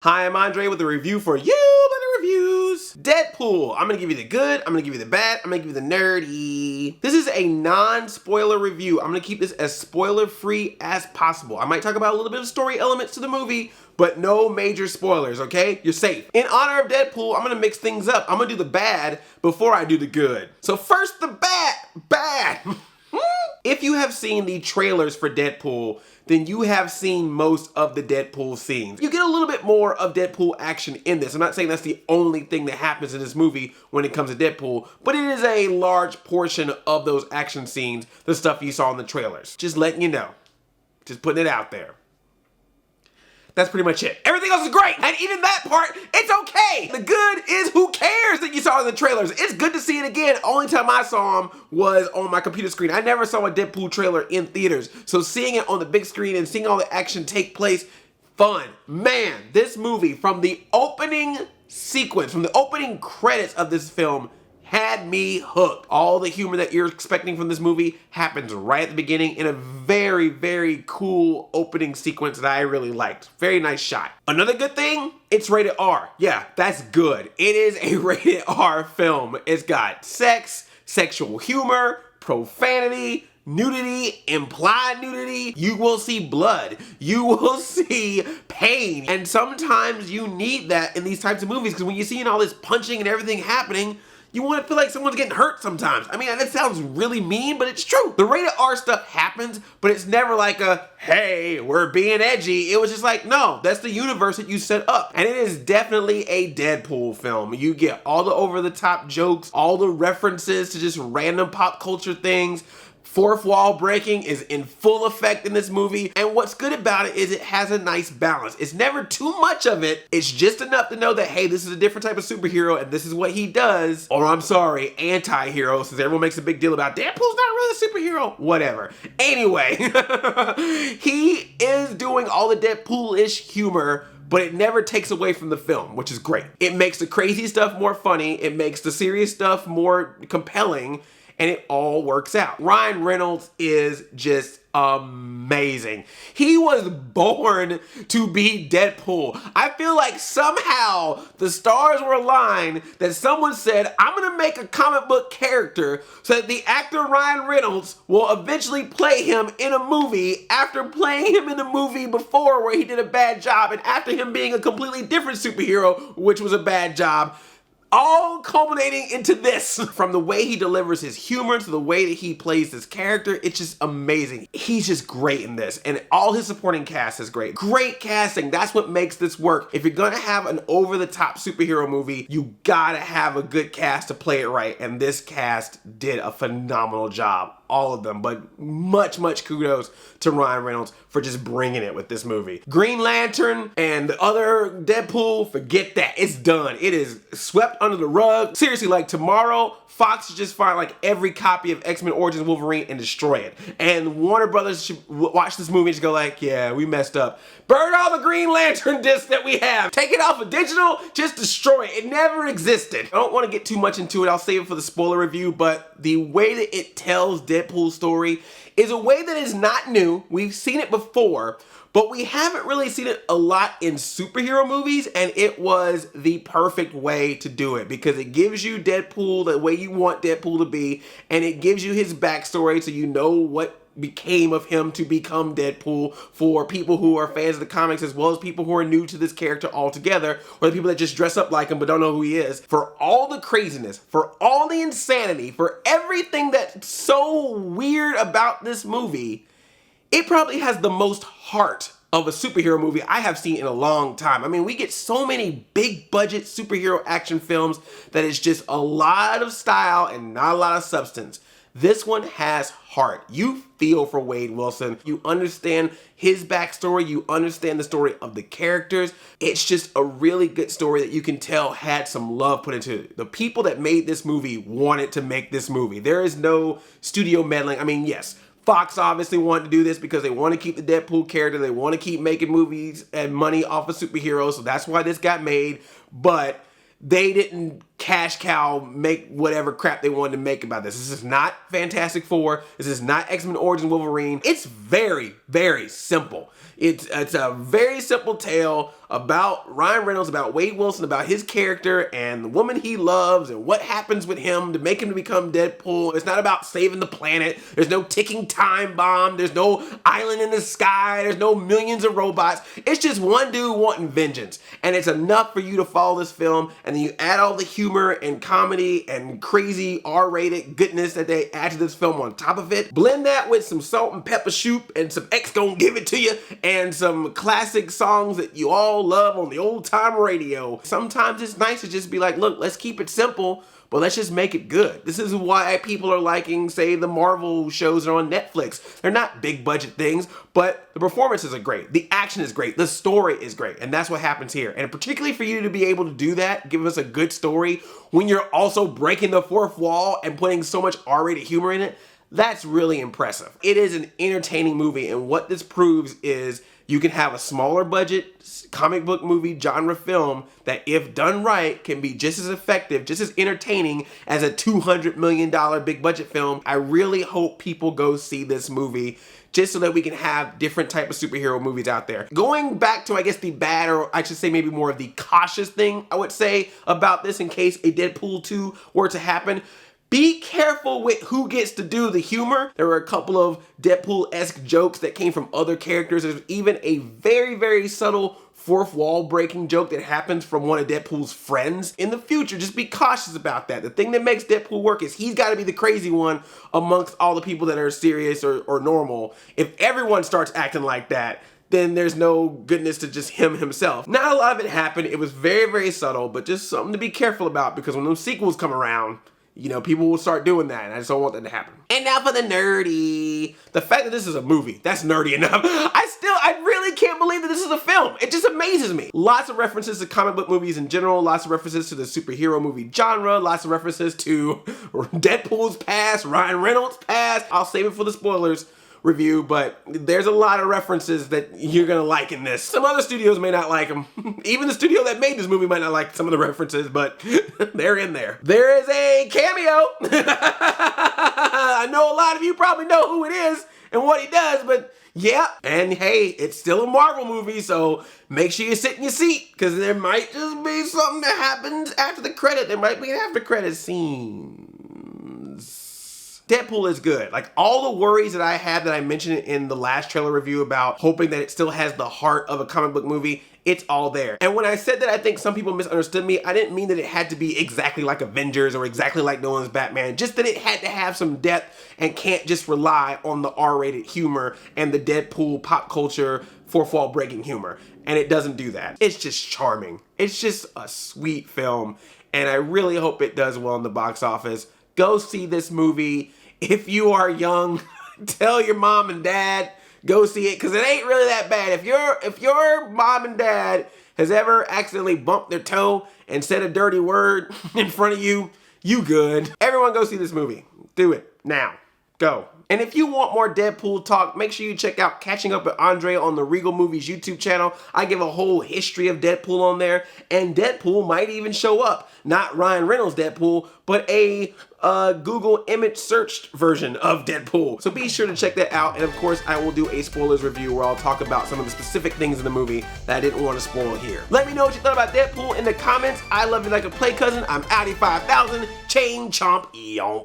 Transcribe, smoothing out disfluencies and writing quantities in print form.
Hi, I'm Andre with a review for you, Letter Reviews. Deadpool. I'm gonna give you the good, I'm gonna give you the bad, I'm gonna give you the nerdy. This is a non-spoiler review. I'm gonna keep this as spoiler-free as possible. I might talk about a little bit of story elements to the movie, but no major spoilers, okay? You're safe. In honor of Deadpool, I'm gonna mix things up. I'm gonna do the bad before I do the good. So first, the bad. If you have seen the trailers for Deadpool, then you have seen most of the Deadpool scenes. You get a little bit more of Deadpool action in this. I'm not saying that's the only thing that happens in this movie when it comes to Deadpool, but it is a large portion of those action scenes, the stuff you saw in the trailers. Just letting you know. Just putting it out there. That's pretty much it. Everything else is great, and even that part, it's okay. The good is who cares that you saw in the trailers. It's good to see it again. Only time I saw them was on my computer screen. I never saw a Deadpool trailer in theaters, so seeing it on the big screen and seeing all the action take place, fun. Man, this movie, from the opening sequence, from the opening credits of this film, had me hooked. All the humor that you're expecting from this movie happens right at the beginning in a very, very cool opening sequence that I really liked. Very nice shot. Another good thing, it's rated R. Yeah, that's good. It is a rated R film. It's got sex, sexual humor, profanity, nudity, implied nudity. You will see blood. You will see pain. And sometimes you need that in these types of movies, because when you're seeing all this punching and everything happening, you want to feel like someone's getting hurt sometimes. I mean, that sounds really mean, but it's true. The rated R stuff happens, but it's never like a, hey, we're being edgy. It was just like, no, that's the universe that you set up. And it is definitely a Deadpool film. You get all the over-the-top jokes, all the references to just random pop culture things. Fourth wall breaking is in full effect in this movie, and what's good about it is it has a nice balance. It's never too much of it. It's just enough to know that, hey, this is a different type of superhero and this is what he does. Or I'm sorry, anti-hero, since everyone makes a big deal about Deadpool's not really a superhero. Whatever. Anyway, he is doing all the Deadpool-ish humor, but it never takes away from the film, which is great. It makes the crazy stuff more funny, it makes the serious stuff more compelling, and it all works out. Ryan Reynolds is just amazing. He was born to be Deadpool. I feel like somehow the stars were aligned that someone said, I'm gonna make a comic book character so that the actor Ryan Reynolds will eventually play him in a movie after playing him in a movie before where he did a bad job, and after him being a completely different superhero, which was a bad job. All culminating into this. From the way he delivers his humor to the way that he plays this character, it's just amazing. He's just great in this, and all his supporting cast is great. Great casting, that's what makes this work. If you're gonna have an over-the-top superhero movie, you gotta have a good cast to play it right, and this cast did a phenomenal job. All of them, but much kudos to Ryan Reynolds for just bringing it with this movie. Green Lantern and the other Deadpool, forget that. It's done. It is swept under the rug. Seriously, like tomorrow, Fox should just find like every copy of X-Men Origins Wolverine and destroy it. And Warner Brothers should watch this movie and just go like, yeah, we messed up. Burn all the Green Lantern discs that we have. Take it off of digital, just destroy it. It never existed. I don't want to get too much into it. I'll save it for the spoiler review, but the way that it tells Deadpool's story is a way that is not new. We've seen it before, but we haven't really seen it a lot in superhero movies, and it was the perfect way to do it because it gives you Deadpool the way you want Deadpool to be, and it gives you his backstory so you know what became of him to become Deadpool for people who are fans of the comics as well as people who are new to this character altogether, or the people that just dress up like him but don't know who he is. For all the craziness, for all the insanity, for everything that's so weird about this movie, it probably has the most heart of a superhero movie I have seen in a long time. I mean, we get so many big budget superhero action films that is just a lot of style and not a lot of substance. This one has heart. You feel for Wade Wilson. You understand his backstory. You understand the story of the characters. It's just a really good story that you can tell had some love put into it. The people that made this movie wanted to make this movie. There is no studio meddling. I mean, yes, Fox obviously wanted to do this because they want to keep the Deadpool character. They want to keep making movies and money off of superheroes. So that's why this got made. But they didn't care cash cow, make whatever crap they wanted to make about this. This is not Fantastic Four. This is not X-Men Origins Wolverine. It's very, very simple. It's a very simple tale about Ryan Reynolds, about Wade Wilson, about his character and the woman he loves and what happens with him to make him to become Deadpool. It's not about saving the planet. There's no ticking time bomb. There's no island in the sky. There's no millions of robots. It's just one dude wanting vengeance. And it's enough for you to follow this film. And then you add all the humor and comedy and crazy R-rated goodness that they add to this film on top of it. Blend that with some salt and pepper soup and some X Gon' Give It To You and some classic songs that you all love on the old time radio. Sometimes it's nice to just be like, look, let's keep it simple, but let's just make it good. This is why people are liking, say, the Marvel shows are on Netflix. They're not big budget things, but the performances are great. The action is great. The story is great. And that's what happens here. And particularly for you to be able to do that, give us a good story when you're also breaking the fourth wall and putting so much R-rated humor in it, that's really impressive. It is an entertaining movie, and what this proves is you can have a smaller budget comic book movie genre film that, if done right, can be just as effective, just as entertaining as a $200 million big budget film. I really hope people go see this movie just so that we can have different type of superhero movies out there. Going back to, I guess, the bad, or I should say maybe more of the cautious thing I would say about this in case a Deadpool 2 were to happen. Be careful with who gets to do the humor. There were a couple of Deadpool-esque jokes that came from other characters. There's even a very, very subtle fourth wall breaking joke that happens from one of Deadpool's friends. In the future, just be cautious about that. The thing that makes Deadpool work is he's got to be the crazy one amongst all the people that are serious or normal. If everyone starts acting like that, then there's no goodness to just him himself. Not a lot of it happened. It was very, very subtle, but just something to be careful about, because when those sequels come around, you know, people will start doing that, and I just don't want that to happen. And now for the nerdy. The fact that this is a movie, that's nerdy enough. I really can't believe that this is a film. It just amazes me. Lots of references to comic book movies in general, lots of references to the superhero movie genre, lots of references to Deadpool's past, Ryan Reynolds' past. I'll save it for the spoilers review, but there's a lot of references that you're gonna like in this. Some other studios may not like them. Even the studio that made this movie might not like some of the references, but they're in there. There is a cameo. I know a lot of you probably know who it is and what he does, but yeah. And hey, it's still a Marvel movie, so make sure you sit in your seat, because there might just be something that happens after the credit. There might be an after credit scene. Deadpool is good. Like, all the worries that I had that I mentioned in the last trailer review about hoping that it still has the heart of a comic book movie, it's all there. And when I said that I think some people misunderstood me, I didn't mean that it had to be exactly like Avengers or exactly like Nolan's Batman, just that it had to have some depth and can't just rely on the R-rated humor and the Deadpool pop culture fourth wall breaking humor. And it doesn't do that. It's just charming. It's just a sweet film, and I really hope it does well in the box office. Go see this movie. If you are young, tell your mom and dad, go see it, because it ain't really that bad. If your mom and dad has ever accidentally bumped their toe and said a dirty word in front of you, you good. Everyone go see this movie. Do it now. Go. And if you want more Deadpool talk, make sure you check out Catching Up with Andre on the Regal Movies YouTube channel. I give a whole history of Deadpool on there, and Deadpool might even show up. Not Ryan Reynolds Deadpool, but a Google image searched version of Deadpool. So be sure to check that out. And of course, I will do a spoilers review where I'll talk about some of the specific things in the movie that I didn't want to spoil here. Let me know what you thought about Deadpool in the comments. I love you like a play cousin. I'm Audi 5000. Chain chomp eon.